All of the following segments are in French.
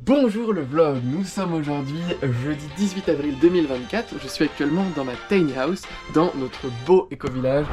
Bonjour le vlog, nous sommes aujourd'hui jeudi 18 avril 2024, je suis actuellement dans ma tiny house, dans notre beau éco-village.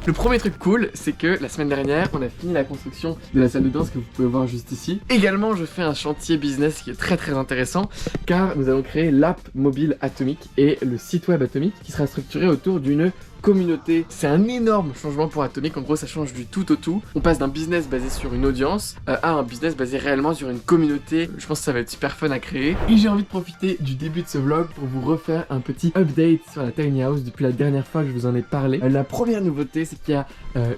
Le premier truc cool, c'est que la semaine dernière, on a fini la construction de la salle de danse que vous pouvez voir juste ici. Également, je fais un chantier business qui est très intéressant, car nous allons créer l'app mobile Atomic et le site web Atomic qui sera structuré autour d'une communauté. C'est un énorme changement pour Atomic, en gros ça change du tout au tout. On passe d'un business basé sur une audience à un business basé réellement sur une communauté. Je pense que ça va être super fun à créer. Et j'ai envie de profiter du début de ce vlog pour vous refaire un petit update sur la tiny house depuis la dernière fois que je vous en ai parlé. La première nouveauté, c'est qu'il y a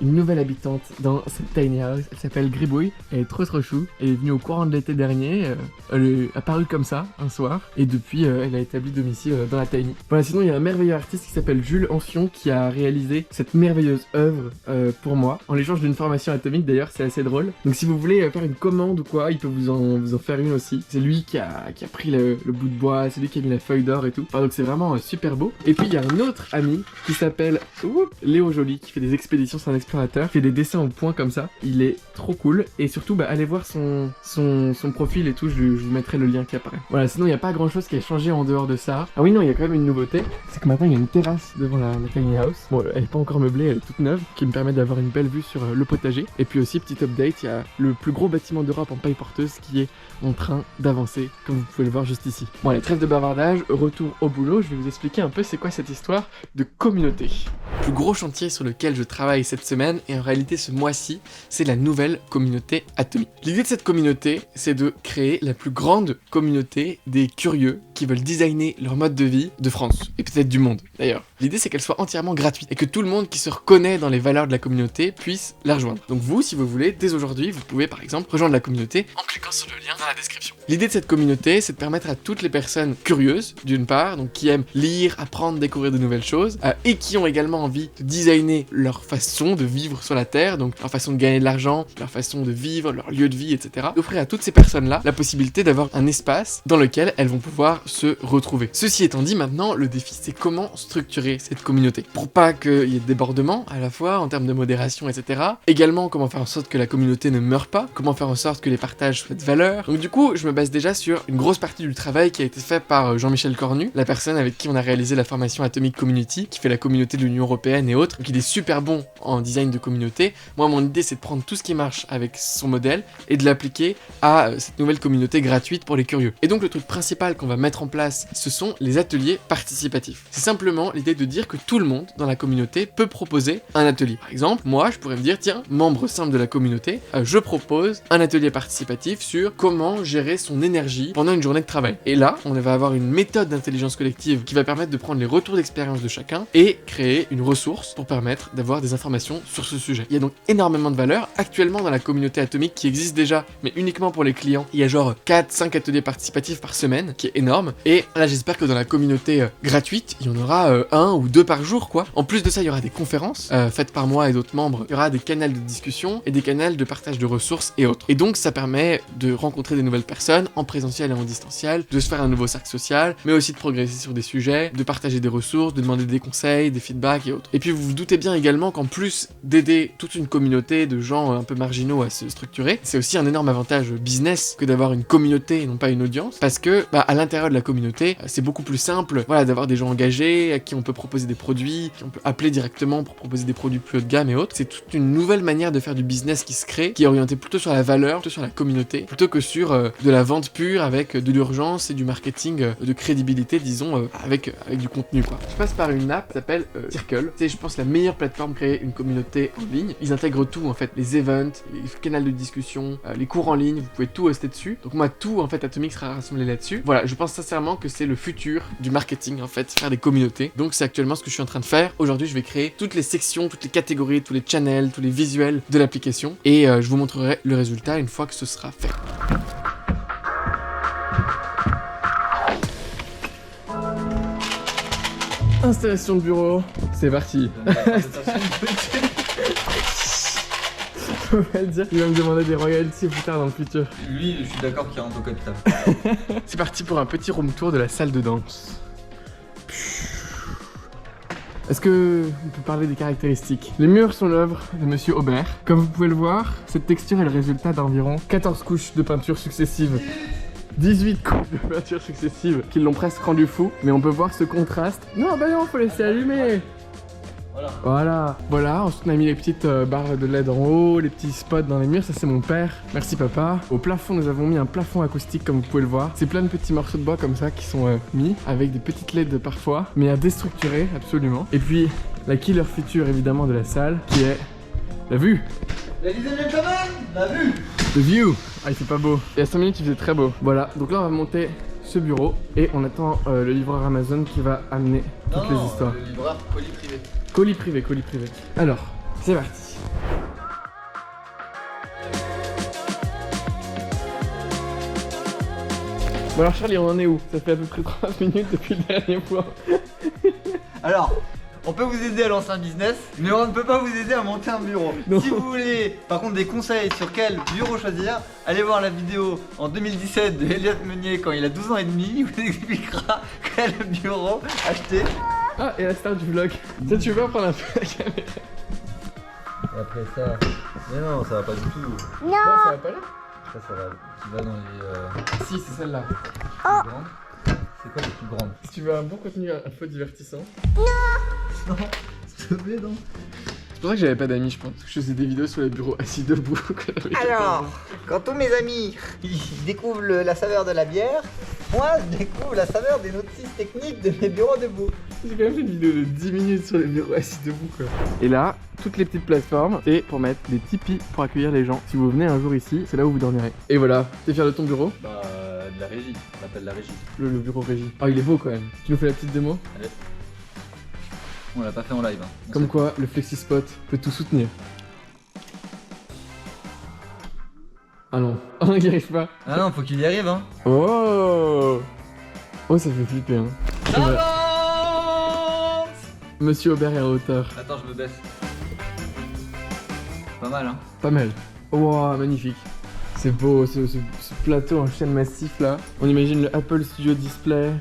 une nouvelle habitante dans cette tiny house. Elle s'appelle Gribouille, elle est trop chou. Elle est venue au courant de l'été dernier, elle est apparue comme ça un soir et depuis elle a établi domicile dans la tiny. Voilà, sinon il y a un merveilleux artiste qui s'appelle Jules Ancion qui a réalisé cette merveilleuse œuvre pour moi en l'échange d'une formation Atomic. D'ailleurs c'est assez drôle, donc si vous voulez faire une commande ou quoi, il peut vous en faire une aussi. C'est lui qui a pris le bout de bois, c'est lui qui a mis la feuille d'or et tout, enfin, donc c'est vraiment super beau. Et puis il y a un autre ami qui s'appelle Léo Joly qui fait des expéditions, c'est un explorateur, qui fait des dessins au point comme ça, il est trop cool. Et surtout allez voir son profil et tout, je vous mettrai le lien qui apparaît. Voilà, sinon il n'y a pas grand chose qui a changé en dehors de ça. Ah oui non, il y a quand même une nouveauté, c'est que maintenant il y a une terrasse devant la tiny house. Bon, elle est pas encore meublée, elle est toute neuve, qui me permet d'avoir une belle vue sur le potager. Et puis aussi, petit update, il y a le plus gros bâtiment d'Europe en paille porteuse qui est en train d'avancer, comme vous pouvez le voir juste ici. Bon allez, trêve de bavardage, retour au boulot, je vais vous expliquer un peu c'est quoi cette histoire de communauté. Le plus gros chantier sur lequel je travaille cette semaine, et en réalité ce mois-ci, c'est la nouvelle communauté Atomic. L'idée de cette communauté, c'est de créer la plus grande communauté des curieux qui veulent designer leur mode de vie de France, et peut-être du monde d'ailleurs. L'idée c'est qu'elle soit entièrement gratuite, et que tout le monde qui se reconnaît dans les valeurs de la communauté puisse la rejoindre. Donc vous, si vous voulez, dès aujourd'hui, vous pouvez par exemple rejoindre la communauté en cliquant sur le lien dans la description. L'idée de cette communauté, c'est de permettre à toutes les personnes curieuses, d'une part, donc qui aiment lire, apprendre, découvrir de nouvelles choses, et qui ont également envie de designer leur façon de vivre sur la Terre, donc leur façon de gagner de l'argent, leur façon de vivre, leur lieu de vie, etc. D'offrir à toutes ces personnes-là la possibilité d'avoir un espace dans lequel elles vont pouvoir se retrouver. Ceci étant dit, maintenant, le défi, c'est comment structurer cette communauté pour pas qu'il y ait de débordements à la fois en termes de modération, etc. Également, comment faire en sorte que la communauté ne meure pas, comment faire en sorte que les partages soient de valeur. Donc du coup, je me base déjà sur une grosse partie du travail qui a été fait par Jean-Michel Cornu, la personne avec qui on a réalisé la formation Atomic Community, qui fait la communauté de l'Union Européenne et autres. Donc il est super bon en design de communauté. Moi, mon idée, c'est de prendre tout ce qui marche avec son modèle et de l'appliquer à cette nouvelle communauté gratuite pour les curieux. Et donc le truc principal qu'on va mettre en place, ce sont les ateliers participatifs. C'est simplement l'idée de dire que tout le monde dans la communauté peut proposer un atelier. Par exemple, moi, je pourrais me dire, tiens, membre simple de la communauté, je propose un atelier participatif sur comment gérer son énergie pendant une journée de travail. Et là, on va avoir une méthode d'intelligence collective qui va permettre de prendre les retours d'expérience de chacun et créer une ressource pour permettre d'avoir des informations sur ce sujet. Il y a donc énormément de valeur. Actuellement, dans la communauté Atomic qui existe déjà, mais uniquement pour les clients, il y a genre 4-5 ateliers participatifs par semaine, qui est énorme. Et là, j'espère que dans la communauté gratuite, il y en aura 1 ou 2 par jour, quoi. En plus de ça, il y aura des conférences faites par moi et d'autres membres. Il y aura des canaux de discussion et des canaux de partage de ressources et autres. Et donc, ça permet de rencontrer des nouvelles personnes en présentiel et en distanciel, de se faire un nouveau cercle social, mais aussi de progresser sur des sujets, de partager des ressources, de demander des conseils, des feedbacks et autres. Et puis, vous vous doutez bien également qu'en plus d'aider toute une communauté de gens un peu marginaux à se structurer, c'est aussi un énorme avantage business que d'avoir une communauté et non pas une audience, parce que à l'intérieur de la communauté, c'est beaucoup plus simple, voilà, d'avoir des gens engagés à qui on peut proposer des produits, qui on peut appeler directement pour proposer des produits plus haut de gamme et autres. C'est toute une nouvelle manière de faire du business qui se crée, qui est orientée plutôt sur la valeur, plutôt sur la communauté, plutôt que sur de la vente pure avec de l'urgence et du marketing de crédibilité, disons, avec du contenu, quoi. Je passe par une app qui s'appelle Circle. C'est, je pense, la meilleure plateforme pour créer une communauté en ligne. Ils intègrent tout, en fait, les events, les canaux de discussion, les cours en ligne, vous pouvez tout hoster dessus. Donc moi, tout, en fait, Atomic sera rassemblé là-dessus. Voilà, je pense sincèrement que c'est le futur du marketing, en fait, faire des communautés. Donc c'est actuellement ce que je suis en train de faire. Aujourd'hui, je vais créer toutes les sections, toutes les catégories, tous les channels, tous les visuels de l'application. Et je vous montrerai le résultat une fois que ce sera fait. Installation de bureau, c'est parti. Faut pas le dire, il va me demander des royalties plus tard dans le futur. Lui, je suis d'accord qu'il rentre au capital. C'est parti pour un petit room tour de la salle de danse. Est-ce que on peut parler des caractéristiques? Les murs sont l'œuvre de Monsieur Aubert. Comme vous pouvez le voir, cette texture est le résultat d'environ 14 couches de peinture successives. 18 couches de peinture successives qui l'ont presque rendu fou, mais on peut voir ce contraste. Non, bah non, faut laisser allumer. Voilà, ensuite on a mis les petites barres de LED en haut, les petits spots dans les murs, ça c'est mon père. Merci papa. Au plafond, nous avons mis un plafond acoustique comme vous pouvez le voir. C'est plein de petits morceaux de bois comme ça qui sont mis avec des petites LED parfois, mais à déstructurer absolument. Et puis la killer feature évidemment de la salle qui est la vue. Ladies and gentlemen, la vue. The view. Ah, il fait pas beau. Il y a 5 minutes il faisait très beau. Voilà, donc là on va monter ce bureau et on attend le livreur Amazon qui va amener toutes les histoires. Le livreur colis privé. Colis privé, colis privé. Alors, c'est parti. Bon alors Charlie, on en est où? Ça fait à peu près 30 minutes depuis le dernier point. Alors, on peut vous aider à lancer un business, mais on ne peut pas vous aider à monter un bureau. Non. Si vous voulez, par contre, des conseils sur quel bureau choisir, allez voir la vidéo en 2017 de Elliot Meunier quand il a 12 ans et demi. Il vous expliquera quel bureau acheter. Ah, et la star du vlog. Ça, tu veux pas prendre un peu la caméra? Et après ça... Mais non, ça va pas du tout. Non, ça va pas là? Ça va. Tu vas dans les... Si, c'est celle-là. plus grandes. C'est quoi les plus grandes? Si tu veux un bon contenu un peu divertissant. Non, s'il te plaît, non. C'est pour ça que j'avais pas d'amis, je pense. Je faisais des vidéos sur les bureaux assis debout. Alors, quand tous mes amis ils découvrent la saveur de la bière, moi je découvre la saveur des notices techniques de mes bureaux debout. J'ai quand même fait une vidéo de 10 minutes sur les bureaux assis debout quoi. Et là, toutes les petites plateformes, c'est pour mettre des tipis pour accueillir les gens. Si vous venez un jour ici, c'est là où vous dormirez. Et voilà, t'es fier de ton bureau? Bah, de la régie, on appelle la régie. Le bureau régie. Ah, il est beau quand même. Tu nous fais la petite démo? Allez. On l'a pas fait en live. Hein. Comme quoi, le FlexiSpot peut tout soutenir. Ah non, on n'y arrive pas. Ah non, faut qu'il y arrive hein. Oh, oh, ça fait flipper hein. Avance. Monsieur Aubert est à hauteur. Attends, je me baisse. Pas mal hein. Pas mal. Wow, magnifique. C'est beau, ce plateau en chaîne massif là. On imagine le Apple Studio Display.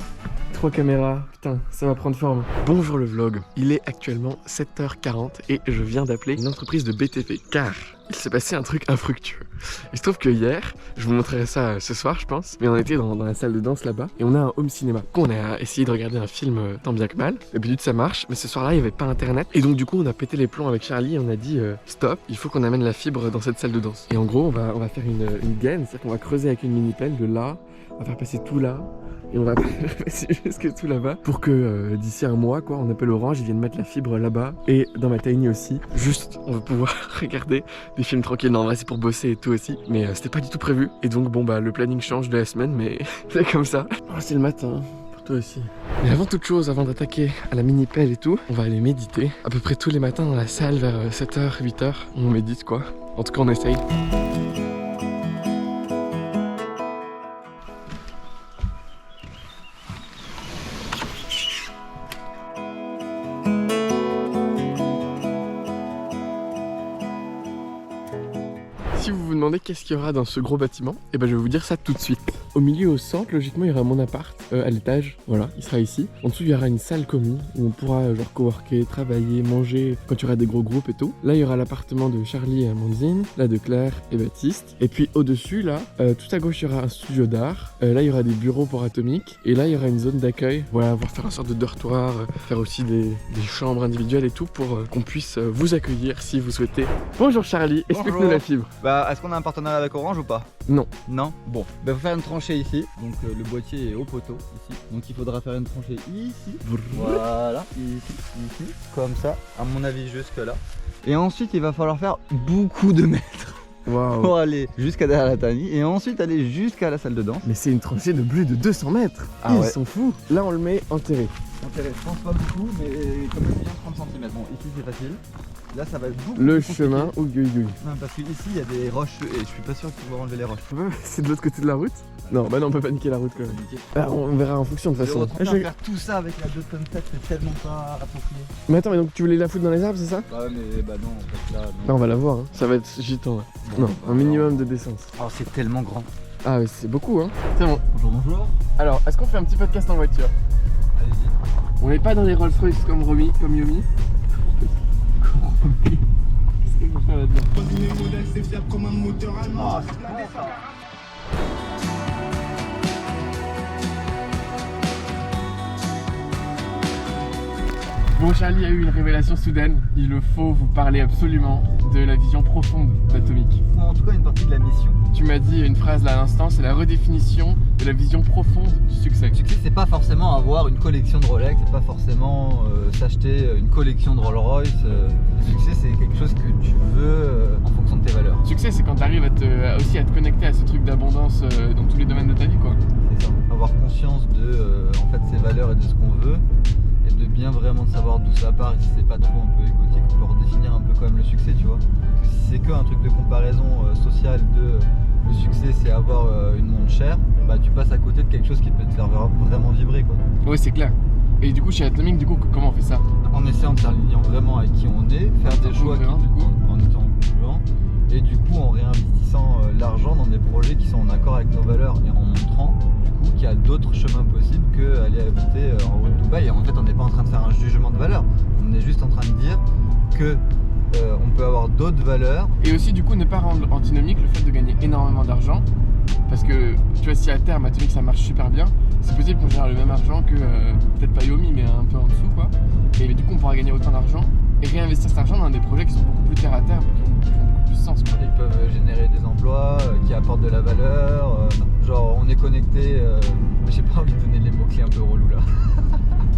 3 caméras, putain, ça va prendre forme. Bonjour le vlog, il est actuellement 7h40 et je viens d'appeler une entreprise de BTP car il s'est passé un truc infructueux. Il se trouve que hier, je vous montrerai ça ce soir je pense, mais on était dans la salle de danse là-bas et on a un home cinéma. On a essayé de regarder un film tant bien que mal, d'habitude ça marche, mais ce soir-là il n'y avait pas internet et donc du coup on a pété les plombs avec Charlie et on a dit stop, il faut qu'on amène la fibre dans cette salle de danse. Et en gros on va faire une gaine, c'est-à-dire qu'on va creuser avec une mini pelle de là, on va faire passer tout là. Et on va passer jusque tout là-bas pour que d'ici un mois, quoi, on appelle Orange, ils viennent mettre la fibre là-bas et dans ma tiny aussi. Juste, on va pouvoir regarder des films tranquilles. Non, en vrai, c'est pour bosser et tout aussi, mais c'était pas du tout prévu. Et donc, bon, bah, le planning change de la semaine, mais c'est comme ça. Oh, c'est le matin, pour toi aussi. Mais avant toute chose, avant d'attaquer à la mini-pelle et tout, on va aller méditer. À peu près tous les matins dans la salle vers 7h, 8h, on médite quoi. En tout cas, on essaye. Si vous vous demandez qu'est-ce qu'il y aura dans ce gros bâtiment, et ben je vais vous dire ça tout de suite. Au milieu, au centre, logiquement, il y aura mon appart à l'étage. Voilà, il sera ici. En dessous, il y aura une salle commune où on pourra genre coworker, travailler, manger quand il y aura des gros groupes et tout. Là, il y aura l'appartement de Charlie et Amandine, là de Claire et Baptiste. Et puis au-dessus, là, tout à gauche, il y aura un studio d'art. Là, il y aura des bureaux pour Atomique. Et là, il y aura une zone d'accueil. Voilà, on va faire une sorte de dortoir, faire aussi des chambres individuelles et tout pour qu'on puisse vous accueillir si vous souhaitez. Bonjour Charlie, explique-nous la fibre. Bah, est-ce qu'on a un partenariat avec Orange ou pas? Non. Non. Bon, bah faut faire une tranchée ici. Donc le boîtier est au poteau ici. Donc il faudra faire une tranchée ici. Voilà, ici, comme ça. À mon avis jusque là. Et ensuite il va falloir faire beaucoup de mètres Waouh. pour aller jusqu'à derrière la tiny et ensuite aller jusqu'à la salle de danse. Mais c'est une tranchée de plus de 200 mètres. Ah Ils ouais. sont fous. Là, on le met enterré. enterré, je pense pas beaucoup, mais quand même bien 30 cm. Bon, ici c'est facile. Là ça va être beaucoup Le plus chemin, compliqué. ouïe. Non, parce qu'ici il y a des roches et je suis pas sûr que tu vas enlever les roches. C'est de l'autre côté de la route? Non, bah non, on peut pas niquer la route quand même. Ah, on verra en fonction de toute façon. Faire tout ça avec la 2 tonnes 7, c'est tellement pas approprié. Mais attends, mais donc tu voulais la foutre dans les arbres, c'est ça? Bah ouais, mais bah non, en fait là. Là, on va la voir, hein. Ça va être gitan. Ouais. Non, un minimum de décence. Oh, c'est tellement grand. Ah, oui, c'est beaucoup, hein. C'est bon. Bonjour. Alors, est-ce qu'on fait un petit podcast en voiture? Allez-y. On n'est pas dans les Rolls Royce comme Yomi. Comme Yomi. Qu'est-ce qu'il faut faire là-dedans? C'est fiable comme un moteur allemand. Bon, Charlie a eu une révélation soudaine. Il faut vous parler absolument de la vision profonde d'Atomic. En tout cas, une partie de la mission. Tu m'as dit une phrase là à l'instant, c'est la redéfinition de la vision profonde du succès. Le succès, c'est pas forcément avoir une collection de Rolex, c'est pas forcément s'acheter une collection de Rolls Royce. Le succès, c'est quelque chose que tu veux en fonction de tes valeurs. Succès, c'est quand tu arrives aussi à te connecter à ce truc d'abondance dans tous les domaines de ta vie, quoi. C'est ça. Avoir conscience de en fait, ses valeurs et de ce qu'on veut. Et de bien vraiment savoir d'où ça part et si c'est pas trop un peu égotique, on peut redéfinir un peu quand même le succès, tu vois. Parce que si c'est que un truc de comparaison sociale de le succès c'est avoir une montre chère, bah tu passes à côté de quelque chose qui peut te faire vraiment vibrer, quoi. Oui, c'est clair. Et du coup, chez Atomic, comment on fait ça? En essayant de s'aligner vraiment avec qui on est, faire des choix congruent, qui, du coup, en étant congruent, et du coup en réinvestissant l'argent dans des projets qui sont en accord avec nos valeurs et en montrant du coup qu'il y a d'autres chemins possibles que aller habiter en haut de Dubaï. Et en fait on n'est pas en train de faire un jugement de valeur, on est juste en train de dire que on peut avoir d'autres valeurs. Et aussi du coup ne pas rendre antinomique le fait de gagner énormément d'argent. Parce que tu vois, si à terme Atomic ça marche super bien, c'est possible qu'on gère le même argent que peut-être pas Yomi mais un peu en dessous, quoi. Et du coup on pourra gagner autant d'argent et réinvestir cet argent dans des projets qui sont beaucoup plus terre à terre, qui ont beaucoup plus sens, quoi. Ils peuvent générer des emplois qui apportent de la valeur, genre on est connecté, j'ai pas envie de donner les mots-clés un peu relous là.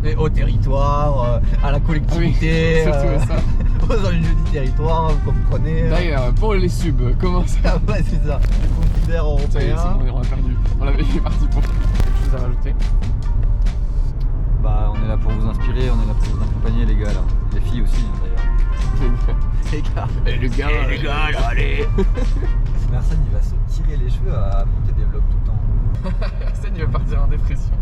Mais au territoire, à la collectivité, Ah oui, surtout ça. aux enjeux du territoire, vous comprenez. D'ailleurs, pour les subs, comment ça? Ah ouais, c'est ça, les considères Ça y est, c'est européens. bon, on a perdu. On avait parti pour quelque chose à rajouter. Bah on est là pour vous inspirer, on est là pour vous accompagner les gars là. Les filles aussi hein, d'ailleurs. Les gars. Et les gars, là, allez. Personne il va se tirer les cheveux à monter des vlogs tout le temps. Arsène il va partir en dépression.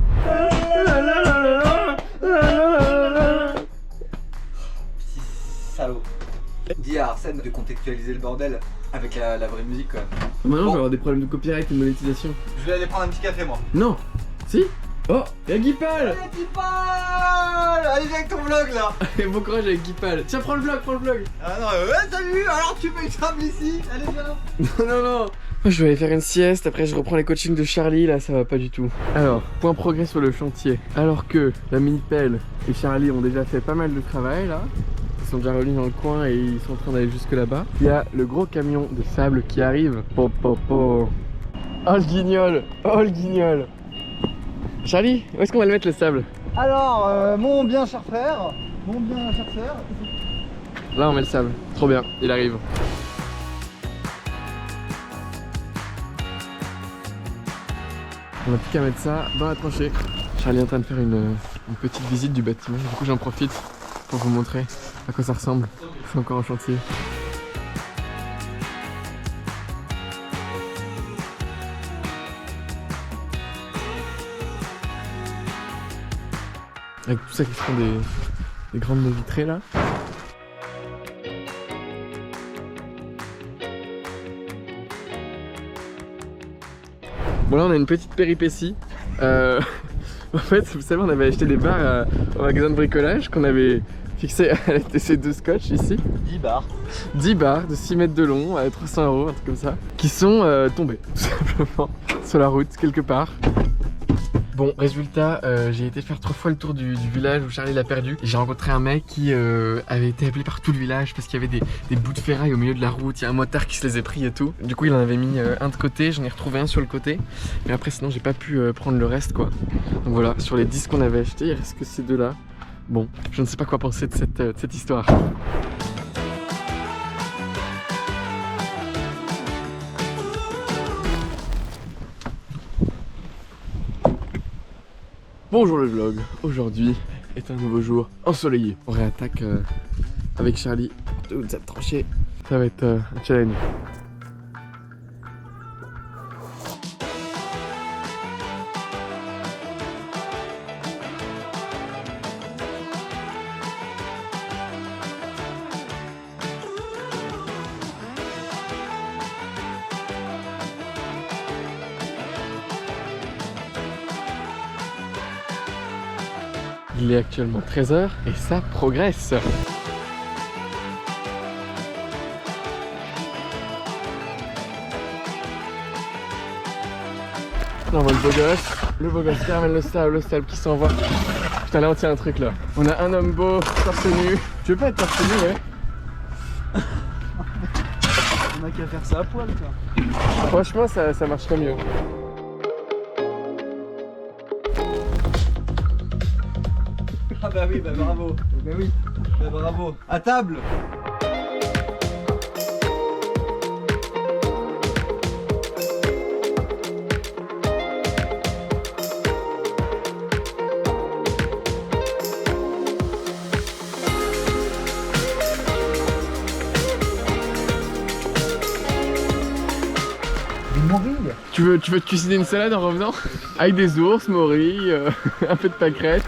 Petit salaud. Dis à Arsène de contextualiser le bordel avec la vraie musique quand même. Maintenant, Bon. je vais avoir des problèmes de copyright et de monétisation. Je vais aller prendre un petit café moi. Non. Si. Oh, y'a Guipal. Allez Tipal, allez viens avec ton vlog là. Et bon courage avec Guipal. Tiens, prends le vlog. Ah non, salut, alors tu fais une table ici, allez viens. Non. Moi, je vais aller faire une sieste, après je reprends les coachings de Charlie, là ça va pas du tout. Alors, point progrès sur le chantier. Alors que la mini-pelle et Charlie ont déjà fait pas mal de travail là. Ils sont déjà revenus dans le coin et ils sont en train d'aller jusque là-bas. Il y a le gros camion de sable qui arrive. Po. Oh le guignol. Charlie, où est-ce qu'on va le mettre le sable? Alors, mon bien cher frère, mon bien cher sœur. Là on met le sable. Trop bien, il arrive. On a plus qu'à mettre ça dans la tranchée. Charlie est en train de faire une petite visite du bâtiment. Du coup j'en profite pour vous montrer à quoi ça ressemble. C'est encore en chantier. Avec tout ça qui font des grandes baies vitrées là. Bon là on a une petite péripétie. En fait vous savez on avait acheté des barres au magasin de bricolage qu'on avait fixé à la TC2 Scotch ici. 10 bars. 10 barres de 6 mètres de long à 300 €, un truc comme ça. Qui sont tombées tout simplement sur la route quelque part. Bon, résultat, j'ai été faire 3 fois le tour du village où Charlie l'a perdu. J'ai rencontré un mec qui avait été appelé par tout le village parce qu'il y avait des bouts de ferraille au milieu de la route. Il y a un motard qui se les a pris et tout. Du coup, il en avait mis un de côté, j'en ai retrouvé un sur le côté. Mais après, sinon, j'ai pas pu prendre le reste, quoi. Donc voilà, sur les 10 qu'on avait achetés, il reste que ces deux-là. Bon, je ne sais pas quoi penser de cette histoire. Bonjour le vlog, aujourd'hui est un nouveau jour ensoleillé. On réattaque avec Charlie pour toute cette tranchée. Ça va être un challenge. Il est actuellement 13h et ça progresse. Là on voit le beau gosse qui ramène le sable qui s'envoie. Putain là on tient un truc là. On a un homme beau, torse nu. Tu veux pas être torse nu, ouais? On a qu'à faire ça à poil quoi. Franchement ça marcherait mieux. Ah bah oui, bah bravo. Bah oui, bah bravo. À table. Des morilles. Tu veux te cuisiner une salade en revenant? Avec des ours, morilles, un peu de pâquerettes.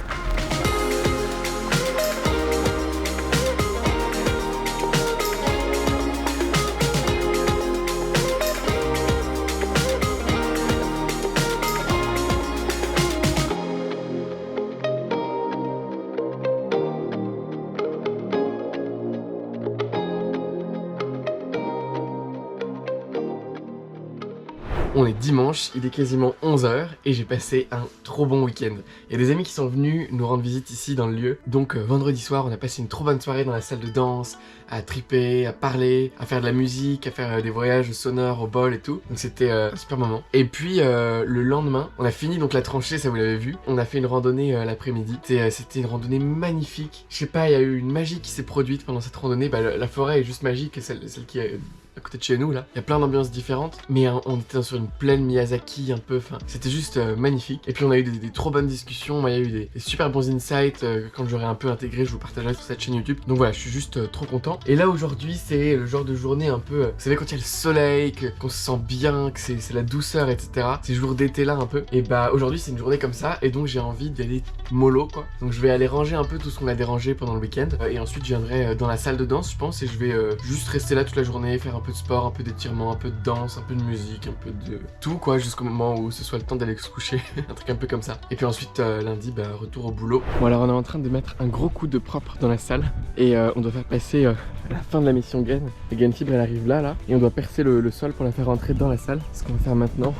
On est dimanche, il est quasiment 11h et j'ai passé un trop bon week-end. Il y a des amis qui sont venus nous rendre visite ici dans le lieu. Donc vendredi soir, on a passé une trop bonne soirée dans la salle de danse, à triper, à parler, à faire de la musique, à faire des voyages sonores au bol et tout. Donc c'était un super moment. Et puis le lendemain, on a fini donc la tranchée, ça vous l'avez vu. On a fait une randonnée l'après-midi. C'était une randonnée magnifique. Je sais pas, il y a eu une magie qui s'est produite pendant cette randonnée. Bah, la forêt est juste magique, celle qui est à côté de chez nous là. Il y a plein d'ambiances différentes, mais on était sur une plaine Miyazaki un peu, enfin c'était juste magnifique. Et puis on a eu des trop bonnes discussions, il y a eu des super bons insights quand j'aurai un peu intégré, je vous partagerai sur cette chaîne YouTube. Donc voilà, je suis juste trop content. Et là aujourd'hui c'est le genre de journée un peu, vous savez quand il y a le soleil, qu'on se sent bien, que c'est la douceur, etc. Ces jours d'été là un peu. Et bah aujourd'hui c'est une journée comme ça, et donc j'ai envie d'y aller mollo quoi. Donc je vais aller ranger un peu tout ce qu'on a dérangé pendant le week-end, et ensuite je viendrai dans la salle de danse je pense, et je vais juste rester là toute la journée, faire un peu de sport, un peu d'étirement, un peu de danse, un peu de musique, un peu de tout quoi, jusqu'au moment où ce soit le temps d'aller se coucher, un truc un peu comme ça. Et puis ensuite lundi, bah retour au boulot. Bon alors on est en train de mettre un gros coup de propre dans la salle, et on doit faire passer la fin de la mission gaine. La gaine fibre elle arrive là, et on doit percer le sol pour la faire rentrer dans la salle. C'est ce qu'on va faire maintenant.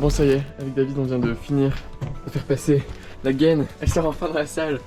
Bon ça y est, avec David on vient de finir de faire passer la gaine. Elle sort enfin dans la salle.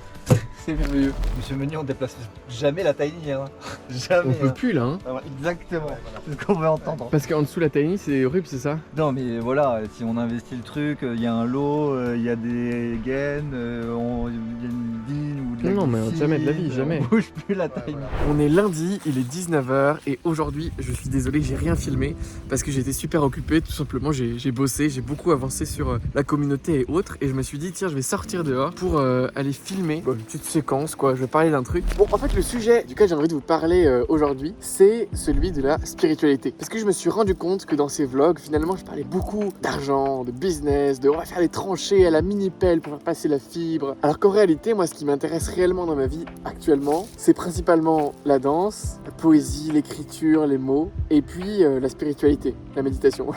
C'est merveilleux. Monsieur Meunier, on déplace jamais la tiny, hein. Jamais. On peut plus là, hein. Alors, exactement, c'est ce qu'on veut entendre. Parce qu'en dessous la tiny c'est horrible, c'est ça? Non mais voilà, si on investit le truc, il y a un lot, il y a des gaines, il y a une dîne ou de la Non mais glycine, jamais de la vie, jamais. On bouge plus la tiny. On est lundi, il est 19h et aujourd'hui je suis désolé, j'ai rien filmé parce que j'étais super occupé, tout simplement j'ai bossé, j'ai beaucoup avancé sur la communauté et autres, et je me suis dit tiens je vais sortir dehors pour aller filmer une petite séquence quoi, je vais parler d'un truc. Bon en fait le sujet duquel j'ai envie de vous parler aujourd'hui c'est celui de la spiritualité, parce que je me suis rendu compte que dans ces vlogs finalement je parlais beaucoup d'argent, de business, de on va faire des tranchées à la mini pelle pour faire passer la fibre, alors qu'en réalité moi ce qui m'intéresse réellement dans ma vie actuellement c'est principalement la danse, la poésie, l'écriture, les mots, et puis la spiritualité, la méditation.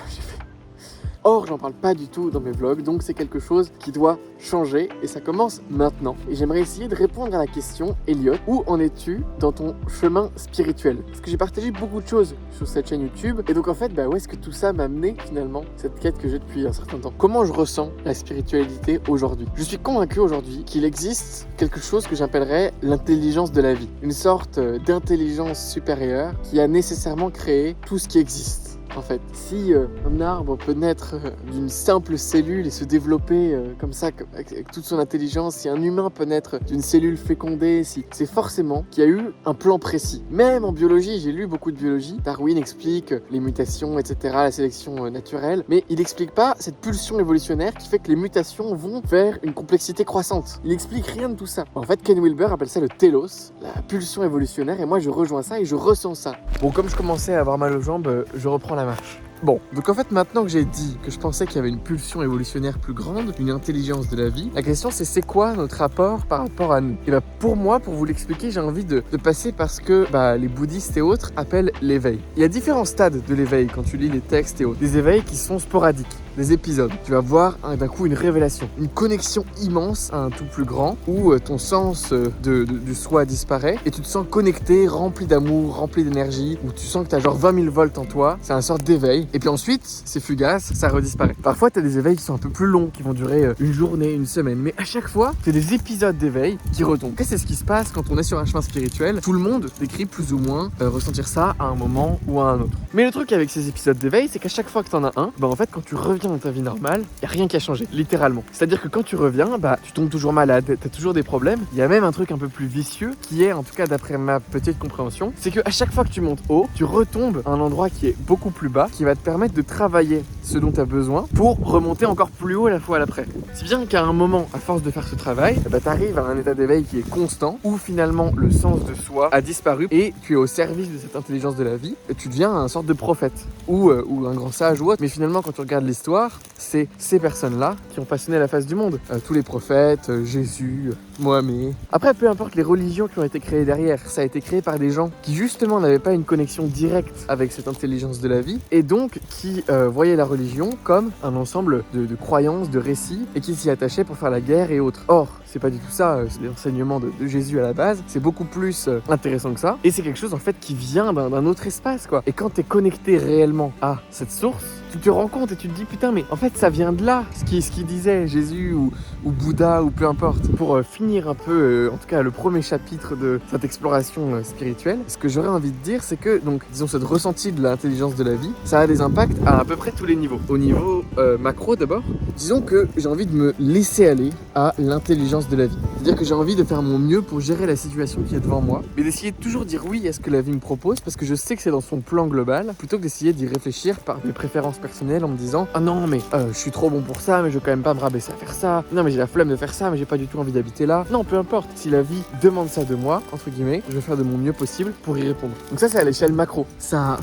Or, j'en parle pas du tout dans mes vlogs, donc c'est quelque chose qui doit changer, et ça commence maintenant. Et j'aimerais essayer de répondre à la question, Elliot, où en es-tu dans ton chemin spirituel? Parce que j'ai partagé beaucoup de choses sur cette chaîne YouTube, et donc en fait, où est-ce que tout ça m'a amené finalement, cette quête que j'ai depuis un certain temps? Comment je ressens la spiritualité aujourd'hui? Je suis convaincu aujourd'hui qu'il existe quelque chose que j'appellerais l'intelligence de la vie. Une sorte d'intelligence supérieure qui a nécessairement créé tout ce qui existe. en fait. Si un arbre peut naître d'une simple cellule et se développer comme ça, avec toute son intelligence, si un humain peut naître d'une cellule fécondée, si c'est forcément qu'il y a eu un plan précis. Même en biologie, j'ai lu beaucoup de biologie, Darwin explique les mutations, etc., la sélection naturelle, mais il n'explique pas cette pulsion évolutionnaire qui fait que les mutations vont vers une complexité croissante. Il explique rien de tout ça. En fait, Ken Wilber appelle ça le télos, la pulsion évolutionnaire, et moi je rejoins ça et je ressens ça. Bon, comme je commençais à avoir mal aux jambes, je reprends la marche. Bon, donc en fait maintenant que j'ai dit que je pensais qu'il y avait une pulsion évolutionnaire plus grande, une intelligence de la vie, la question c'est quoi notre rapport par rapport à nous? Et bah pour moi, pour vous l'expliquer, j'ai envie de passer par ce que les bouddhistes et autres appellent l'éveil. Il y a différents stades de l'éveil quand tu lis les textes et autres. Des éveils qui sont sporadiques, des épisodes. Tu vas voir d'un coup une révélation, une connexion immense à un tout plus grand où ton sens du soi disparaît et tu te sens connecté, rempli d'amour, rempli d'énergie, où tu sens que tu as genre 20 000 volts en toi. C'est un sorte d'éveil. Et puis ensuite, c'est fugace, ça redisparaît. Parfois, tu as des éveils qui sont un peu plus longs, qui vont durer une journée, une semaine. Mais à chaque fois, c'est des épisodes d'éveil qui retombent. Et c'est ce qui se passe quand on est sur un chemin spirituel. Tout le monde décrit plus ou moins ressentir ça à un moment ou à un autre. Mais le truc avec ces épisodes d'éveil, c'est qu'à chaque fois que tu en as un, en fait, quand tu reviens dans ta vie normale, il n'y a rien qui a changé, littéralement. C'est-à-dire que quand tu reviens, tu tombes toujours malade, tu as toujours des problèmes. Il y a même un truc un peu plus vicieux qui est, en tout cas d'après ma petite compréhension, c'est qu'à chaque fois que tu montes haut, tu retombes à un endroit qui est beaucoup plus bas, qui va te permettre de travailler ce dont tu as besoin pour remonter encore plus haut la fois d'après. Si bien qu'à un moment, à force de faire ce travail, tu arrives à un état d'éveil qui est constant, où finalement le sens de soi a disparu et tu es au service de cette intelligence de la vie, et tu deviens un sorte de prophète, ou un grand sage ou autre. Mais finalement, quand tu regardes l'histoire, c'est ces personnes-là qui ont façonné la face du monde. Tous les prophètes, Jésus, Mohamed. Après, peu importe les religions qui ont été créées derrière, ça a été créé par des gens qui justement n'avaient pas une connexion directe avec cette intelligence de la vie, et donc qui voyaient la religion comme un ensemble de croyances, de récits, et qui s'y attachaient pour faire la guerre et autres. Or, c'est pas du tout ça, c'est l'enseignement de Jésus à la base, c'est beaucoup plus intéressant que ça, et c'est quelque chose en fait qui vient d'un autre espace, quoi. Et quand t'es connecté réellement à cette source, tu te rends compte et tu te dis putain, mais en fait ça vient de là, ce qui disait Jésus ou Bouddha ou peu importe. Pour finir un peu, en tout cas le premier chapitre de cette exploration spirituelle, ce que j'aurais envie de dire, c'est que donc disons cette ressenti de l'intelligence de la vie, ça a des impacts à peu près tous les niveaux. Au niveau macro d'abord, disons que j'ai envie de me laisser aller à l'intelligence de la vie. C'est-à-dire que j'ai envie de faire mon mieux pour gérer la situation qui est devant moi, mais d'essayer de toujours dire oui à ce que la vie me propose, parce que je sais que c'est dans son plan global, plutôt que d'essayer d'y réfléchir par mes préférences personnelles en me disant ah non mais je suis trop bon pour ça, mais je vais quand même pas me rabaisser à faire ça, non mais j'ai la flemme de faire ça, mais j'ai pas du tout envie d'habiter là. Non, peu importe, si la vie demande ça de moi, entre guillemets, je vais faire de mon mieux possible pour y répondre. Donc ça c'est à l'échelle macro, ça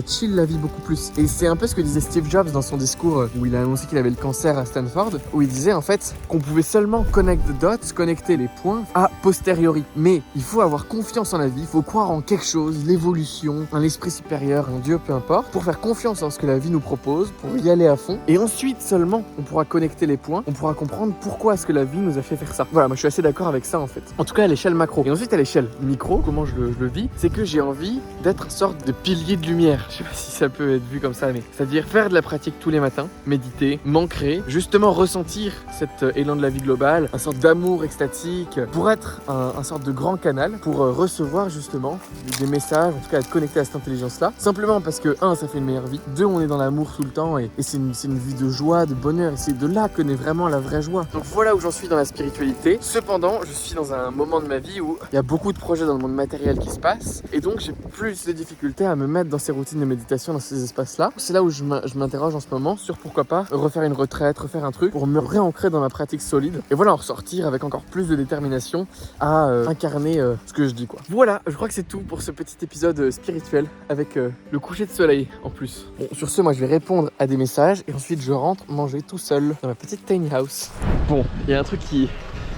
chill la vie beaucoup plus. Et c'est un peu ce que disait Steve Jobs dans son discours où il a annoncé qu'il avait le cancer à Stanford, où il disait en fait qu'on pouvait seulement connect the dots, connecter les points a posteriori. Mais il faut avoir confiance en la vie, il faut croire en quelque chose, l'évolution, un esprit supérieur, un dieu, peu importe, pour faire confiance en ce que la vie nous propose, pour y aller à fond. Et ensuite seulement on pourra connecter les points, on pourra comprendre pourquoi est-ce que la vie nous a fait faire ça. Voilà, moi je suis assez d'accord avec ça en fait. En tout cas à l'échelle macro. Et ensuite à l'échelle micro, comment je le vis, c'est que j'ai envie d'être une sorte de pilier de lumière. Je sais pas si ça peut être vu comme ça, mais c'est-à-dire faire de la pratique tous les matins, méditer, m'ancrer, justement ressentir cet élan de la vie globale, un sorte d'amour extatique, pour être un sorte de grand canal, pour recevoir justement des messages, en tout cas être connecté à cette intelligence-là. Simplement parce que, 1, ça fait une meilleure vie, 2, on est dans l'amour tout le temps, et c'est une vie de joie, de bonheur, et c'est de là que naît vraiment la vraie joie. Donc voilà où j'en suis dans la spiritualité. Cependant, je suis dans un moment de ma vie où il y a beaucoup de projets dans le monde matériel qui se passent, et donc j'ai plus de difficultés à me mettre dans ces routines de méditation, dans ces espaces-là. C'est là où je m'interroge en ce moment sur pourquoi pas refaire une retraite, refaire un truc pour me réancrer dans ma pratique solide, et voilà, en ressortir avec encore plus de détermination à incarner ce que je dis, quoi. Voilà, je crois que c'est tout pour ce petit épisode spirituel avec le coucher de soleil en plus. Bon, sur ce, moi je vais répondre à des messages et ensuite je rentre manger tout seul dans ma petite tiny house. Bon, il y a un truc qui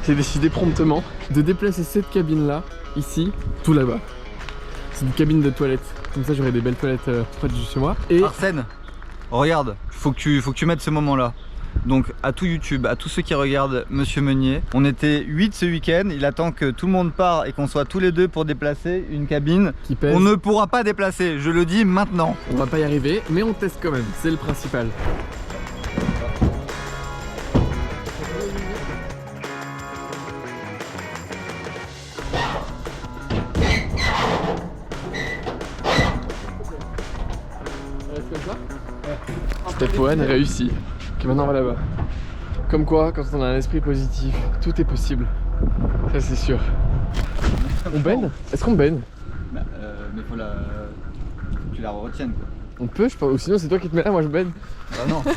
s'est décidé promptement de déplacer cette cabine là, ici, tout là-bas. C'est une cabine de toilette. Comme ça j'aurai des belles toilettes près de chez moi. Et Arsène, regarde, faut que tu mettes ce moment là. Donc à tout YouTube, à tous ceux qui regardent Monsieur Meunier, on était 8 ce week-end, il attend que tout le monde part et qu'on soit tous les deux pour déplacer une cabine qui pèse. On ne pourra pas déplacer, je le dis maintenant. On va pas y arriver, mais on teste quand même, c'est le principal. Reste comme ça. Step 1 réussi. Ok, maintenant on va là-bas. Comme quoi, quand on a un esprit positif, tout est possible. Ça c'est sûr. On baigne? Est-ce qu'on baigne? Bah, mais faut que tu la retiennes quoi. On peut, je pense. Ou sinon c'est toi qui te mets là, moi je baigne. Bah non. Moi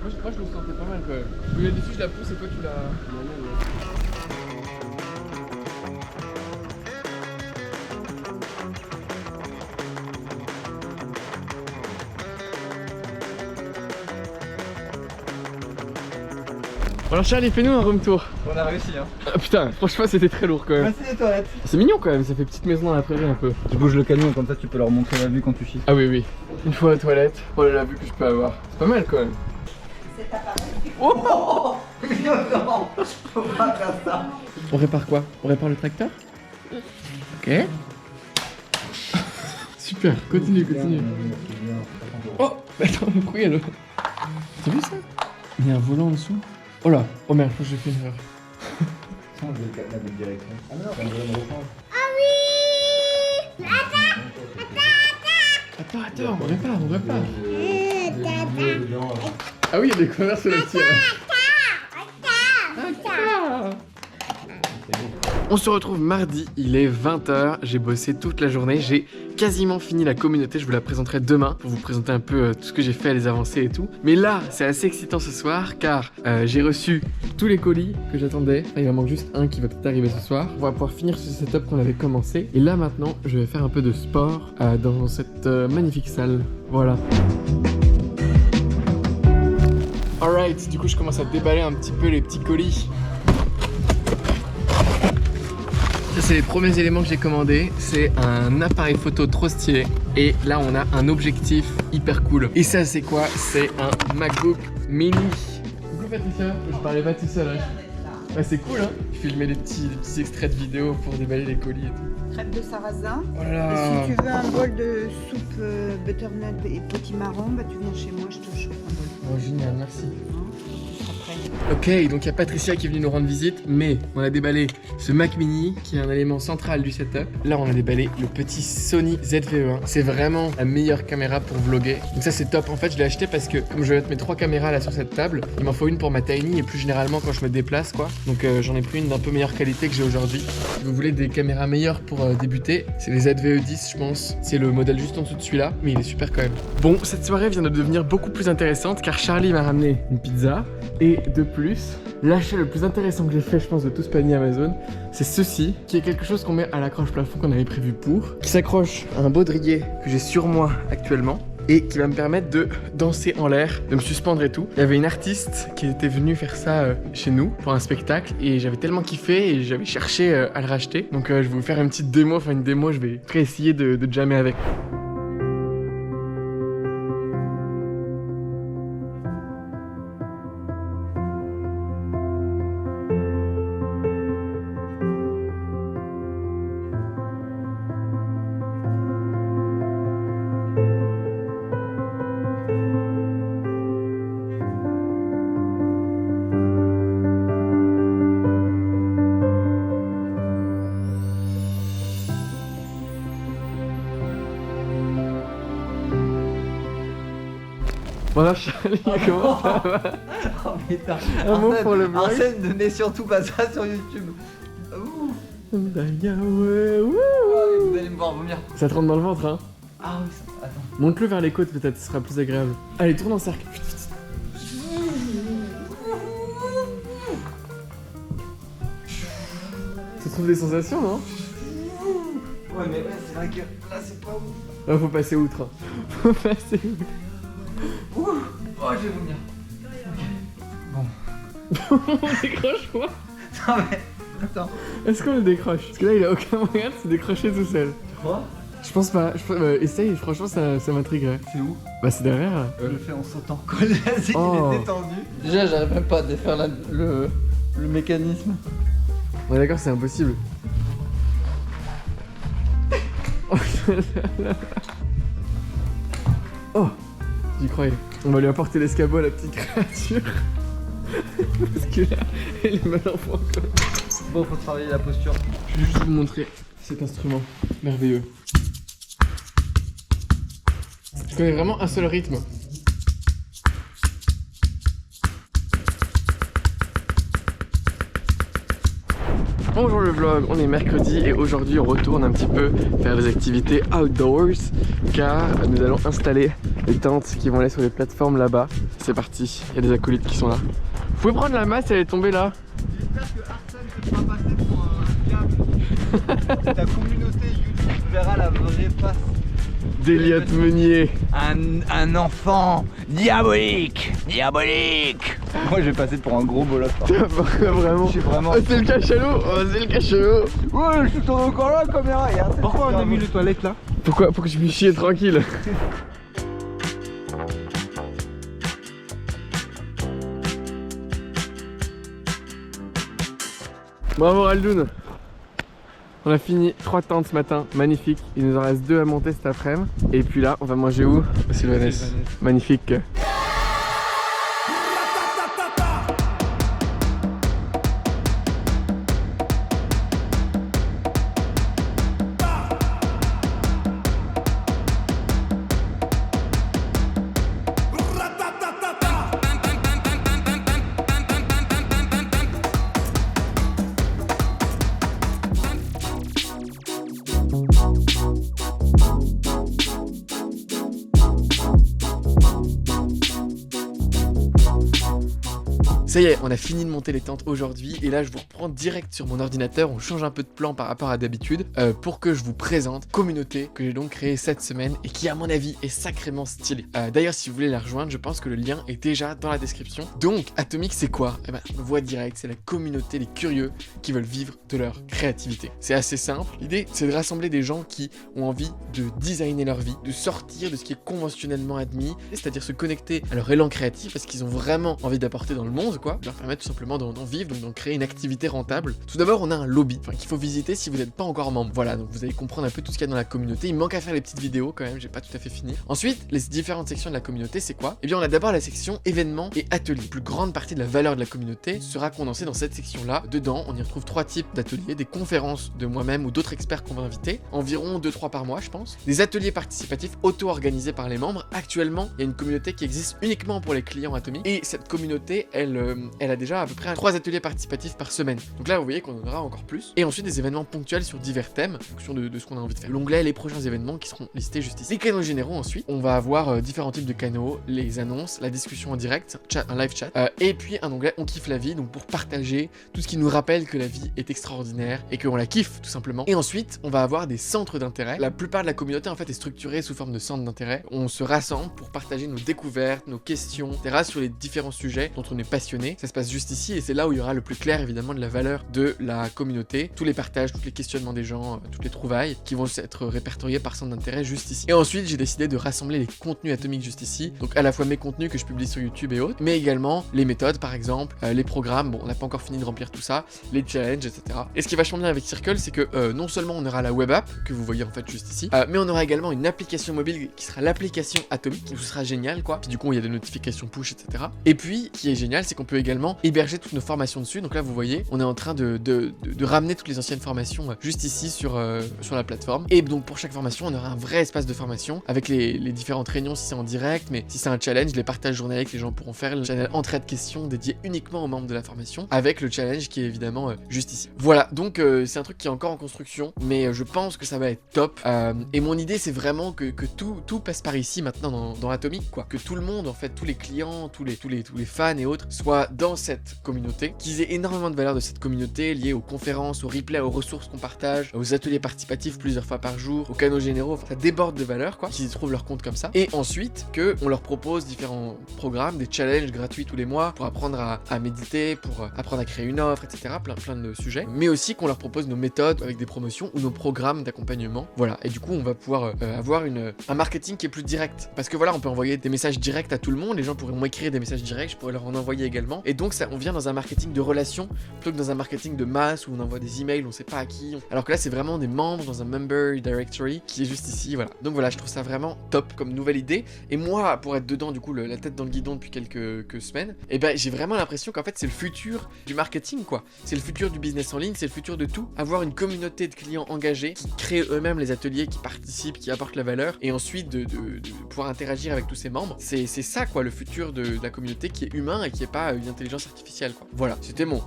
je le sentais pas mal quand même. Le dessus je la pousse et toi tu la... Alors Charlie, fais-nous un room tour. On a réussi hein. Ah, putain, franchement c'était très lourd quand même. Voici les toilettes. C'est mignon quand même, ça fait petite maison dans la prairie un peu. Tu bouges le camion comme ça tu peux leur montrer la vue quand tu chies. Ah oui oui. Une fois aux toilettes, voilà la vue que je peux avoir. C'est pas mal quand même. Oh non, faut pas faire ça. On répare quoi? On répare le tracteur? Ok. Super, continue. Oh, mais attends, pourquoi il y a le... T'as vu ça? Il y a un volant en dessous. Oh là, oh merde, je crois que j'ai fait une erreur. On veut la même direction. Ah non, on veut le rechange. Attends, on répare. Ah oui, il y a des commerces là-dessus. On se retrouve mardi, il est 20h, j'ai bossé toute la journée, j'ai quasiment fini la communauté, je vous la présenterai demain pour vous présenter un peu tout ce que j'ai fait, les avancées et tout. Mais là, c'est assez excitant ce soir car j'ai reçu tous les colis que j'attendais. Enfin, il m'en manque juste un qui va peut-être arriver ce soir. On va pouvoir finir ce setup qu'on avait commencé. Et là maintenant, je vais faire un peu de sport dans cette magnifique salle. Voilà. Alright, du coup je commence à déballer un petit peu les petits colis. Ça c'est les premiers éléments que j'ai commandés, c'est un appareil photo trop stylé et là on a un objectif hyper cool. Et ça c'est quoi? C'est un MacBook Mini. Coucou Patricia, je parlais pas tout seul. Ouais, c'est cool hein. Je filmais des petits extraits de vidéos pour déballer les colis et tout. Crêpes de sarrasin. Oh là là. Et si tu veux un bol de soupe butternut et potimarron, bah tu viens chez moi, je te chauffe un bol. Oh génial, merci. Après. Ok, donc il y a Patricia qui est venue nous rendre visite, mais on a déballé ce Mac Mini qui est un élément central du setup. Là, on a déballé le petit Sony ZV-E1. C'est vraiment la meilleure caméra pour vlogger. Donc ça, c'est top. En fait, je l'ai acheté parce que comme je vais mettre mes 3 caméras là sur cette table, il m'en faut une pour ma Tiny et plus généralement quand je me déplace, quoi. Donc j'en ai pris une d'un peu meilleure qualité que j'ai aujourd'hui. Si vous voulez des caméras meilleures pour débuter, c'est les ZV-E10, je pense. C'est le modèle juste en dessous de celui-là, mais il est super quand même. Bon, cette soirée vient de devenir beaucoup plus intéressante car Charlie m'a ramené une pizza. Et de plus, l'achat le plus intéressant que j'ai fait, je pense, de tout ce panier Amazon, c'est ceci, qui est quelque chose qu'on met à l'accroche plafond qu'on avait prévu pour, qui s'accroche à un baudrier que j'ai sur moi actuellement et qui va me permettre de danser en l'air, de me suspendre et tout. Il y avait une artiste qui était venue faire ça chez nous pour un spectacle et j'avais tellement kiffé et j'avais cherché à le racheter. Donc je vais vous faire une petite démo, je vais essayer de jammer avec. Voilà Charlie, comment ça va? Oh putain. Un mot pour le blog. Arsène, ne mets surtout pas ça sur YouTube. Ouh. Vous Vous allez me voir vomir. Ça te rentre dans le ventre hein? Ah oui, ça... attends. Monte-le vers les côtes peut-être, ce sera plus agréable. Allez, tourne en cercle. Tu trouves des sensations, non? Ouais mais c'est vrai que là c'est pas ouf. Là, faut passer outre. Hein. Faut passer outre. Ouh. Oh, je vais vomir. On décroche quoi? Non mais... Attends. Est-ce qu'on le décroche? Parce que là, il a aucun moyen de se décrocher tout seul. Tu crois? Je pense pas. Essaye, franchement, ça m'intriguerait. C'est où? Bah, c'est derrière là. Je le fais en sautant. Quand il Oh. est détendu. Déjà, j'arrive même pas à défaire le mécanisme. On est d'accord, c'est impossible. Oh là là. Oh, j'y croyais. On va lui apporter l'escabeau à la petite créature. Parce que là, elle est mal en point quoi. Bon, faut travailler la posture. Je vais juste vous montrer cet instrument merveilleux. Je connais vraiment un seul rythme. Bonjour le vlog, on est mercredi et aujourd'hui on retourne un petit peu faire des activités outdoors car nous allons installer les tentes qui vont aller sur les plateformes là-bas. C'est parti, il y a des acolytes qui sont là. Vous pouvez prendre la masse, elle est tombée là. J'espère que Arsène ne sera passé pour un diable. Ta communauté YouTube verra la vraie face d'Eliott Meunier. Un enfant diabolique. Moi je vais passer pour un gros bolos. Vraiment. Je suis vraiment... Oh, c'est le cachalot. Oh, c'est le cachalot. Ouais, je suis tombé encore là, caméra. Pourquoi on a mis les toilettes là? Pourquoi? Pour que je puisse chier tranquille. Bravo Aldoun. On a fini 3 tentes ce matin, magnifique. Il nous en reste 2 à monter cet après-midi. Et puis là, on va manger où? Au Sylvanès. Magnifique. Ça y est, on a fini de monter les tentes aujourd'hui et là je vous reprends direct sur mon ordinateur, on change un peu de plan par rapport à d'habitude pour que je vous présente Communauté que j'ai donc créée cette semaine et qui à mon avis est sacrément stylée. D'ailleurs si vous voulez la rejoindre, je pense que le lien est déjà dans la description. Donc Atomic c'est quoi? Eh ben on voit direct, c'est la communauté des curieux qui veulent vivre de leur créativité. C'est assez simple, l'idée c'est de rassembler des gens qui ont envie de designer leur vie, de sortir de ce qui est conventionnellement admis, c'est-à-dire se connecter à leur élan créatif parce qu'ils ont vraiment envie d'apporter dans le monde quoi, leur permettre tout simplement d'en vivre, donc d'en créer une activité rentable. Tout d'abord on a un lobby qu'il faut visiter si vous n'êtes pas encore membre. Voilà, donc vous allez comprendre un peu tout ce qu'il y a dans la communauté. Il me manque à faire les petites vidéos quand même, j'ai pas tout à fait fini. Ensuite, les différentes sections de la communauté, c'est quoi? Eh bien on a d'abord la section événements et ateliers. La plus grande partie de la valeur de la communauté sera condensée dans cette section-là. Dedans, on y retrouve 3 types d'ateliers, des conférences de moi-même ou d'autres experts qu'on va inviter, environ 2-3 par mois je pense. Des ateliers participatifs auto-organisés par les membres. Actuellement, il y a une communauté qui existe uniquement pour les clients Atomic et cette communauté, elle a déjà à peu près 3 ateliers participatifs par semaine. Donc là, vous voyez qu'on en aura encore plus. Et ensuite, des événements ponctuels sur divers thèmes, en fonction de ce qu'on a envie de faire. L'onglet les prochains événements qui seront listés juste ici. Les canaux généraux ensuite, on va avoir différents types de canaux, les annonces, la discussion en direct, un live chat, et puis un onglet on kiffe la vie, donc pour partager tout ce qui nous rappelle que la vie est extraordinaire et qu'on la kiffe tout simplement. Et ensuite, on va avoir des centres d'intérêt. La plupart de la communauté en fait est structurée sous forme de centres d'intérêt. On se rassemble pour partager nos découvertes, nos questions, etc. sur les différents sujets dont on est passionné. Ça se passe juste ici et c'est là où il y aura le plus clair évidemment de la valeur de la communauté, tous les partages, tous les questionnements des gens, toutes les trouvailles qui vont être répertoriés par centre d'intérêt juste ici. Et ensuite j'ai décidé de rassembler les contenus Atomic juste ici, donc à la fois mes contenus que je publie sur YouTube et autres, mais également les méthodes par exemple, les programmes, bon on n'a pas encore fini de remplir tout ça, les challenges, etc. Et ce qui est vachement bien avec Circle, c'est que non seulement on aura la web app que vous voyez en fait juste ici, mais on aura également une application mobile qui sera l'application Atomic, qui sera génial quoi, puis du coup il y a des notifications push, etc. Et puis, qui est génial, c'est qu'on peut également héberger toutes nos formations dessus. Donc là, vous voyez, on est en train de ramener toutes les anciennes formations juste ici sur la plateforme. Et donc, pour chaque formation, on aura un vrai espace de formation avec les différentes réunions si c'est en direct, mais si c'est un challenge, les partages journaliers que les gens pourront faire, le channel entrée de questions dédié uniquement aux membres de la formation, avec le challenge qui est évidemment juste ici. Voilà, donc c'est un truc qui est encore en construction, mais je pense que ça va être top. Et mon idée, c'est vraiment que tout passe par ici maintenant dans Atomic, quoi. Que tout le monde, en fait, tous les clients, tous les fans et autres soient dans cette communauté, qu'ils aient énormément de valeur de cette communauté liée aux conférences, aux replays, aux ressources qu'on partage, aux ateliers participatifs plusieurs fois par jour, aux canaux généraux, enfin, ça déborde de valeur quoi, qu'ils y trouvent leur compte comme ça. Et ensuite qu'on leur propose différents programmes, des challenges gratuits tous les mois pour apprendre à méditer, pour apprendre à créer une offre, etc. Plein de sujets. Mais aussi qu'on leur propose nos méthodes avec des promotions ou nos programmes d'accompagnement. Voilà, et du coup on va pouvoir avoir un marketing qui est plus direct. Parce que voilà, on peut envoyer des messages directs à tout le monde, les gens pourront m'écrire des messages directs, je pourrais leur en envoyer également. énormément. Et donc ça, on vient dans un marketing de relations plutôt que dans un marketing de masse où on envoie des emails, on sait pas à qui. Alors que là, c'est vraiment des membres dans un member directory qui est juste ici, voilà. Donc voilà, je trouve ça vraiment top comme nouvelle idée. Et moi, pour être dedans, du coup, la tête dans le guidon depuis quelques semaines, et ben j'ai vraiment l'impression qu'en fait, c'est le futur du marketing, quoi. C'est le futur du business en ligne, c'est le futur de tout. Avoir une communauté de clients engagés qui créent eux-mêmes les ateliers, qui participent, qui apportent la valeur, et ensuite de pouvoir interagir avec tous ses membres. C'est ça, quoi, le futur de la communauté qui est humain et qui est pas une intelligence artificielle, quoi. Voilà, c'était mon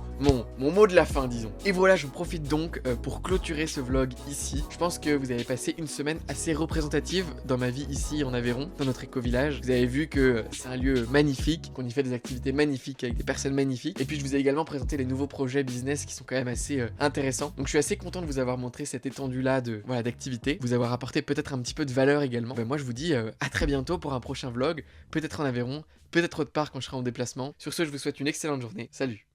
mot de la fin, disons. Et voilà, je profite donc pour clôturer ce vlog ici. Je pense que vous avez passé une semaine assez représentative dans ma vie ici en Aveyron, dans notre éco-village. Vous avez vu que c'est un lieu magnifique, qu'on y fait des activités magnifiques avec des personnes magnifiques. Et puis je vous ai également présenté les nouveaux projets business qui sont quand même assez intéressants. Donc je suis assez content de vous avoir montré cette étendue-là d'activités, vous avoir apporté peut-être un petit peu de valeur également. Ben, moi je vous dis à très bientôt pour un prochain vlog, peut-être en Aveyron, peut-être autre part quand je serai en déplacement. Sur ce, je vous souhaite une excellente journée. Salut!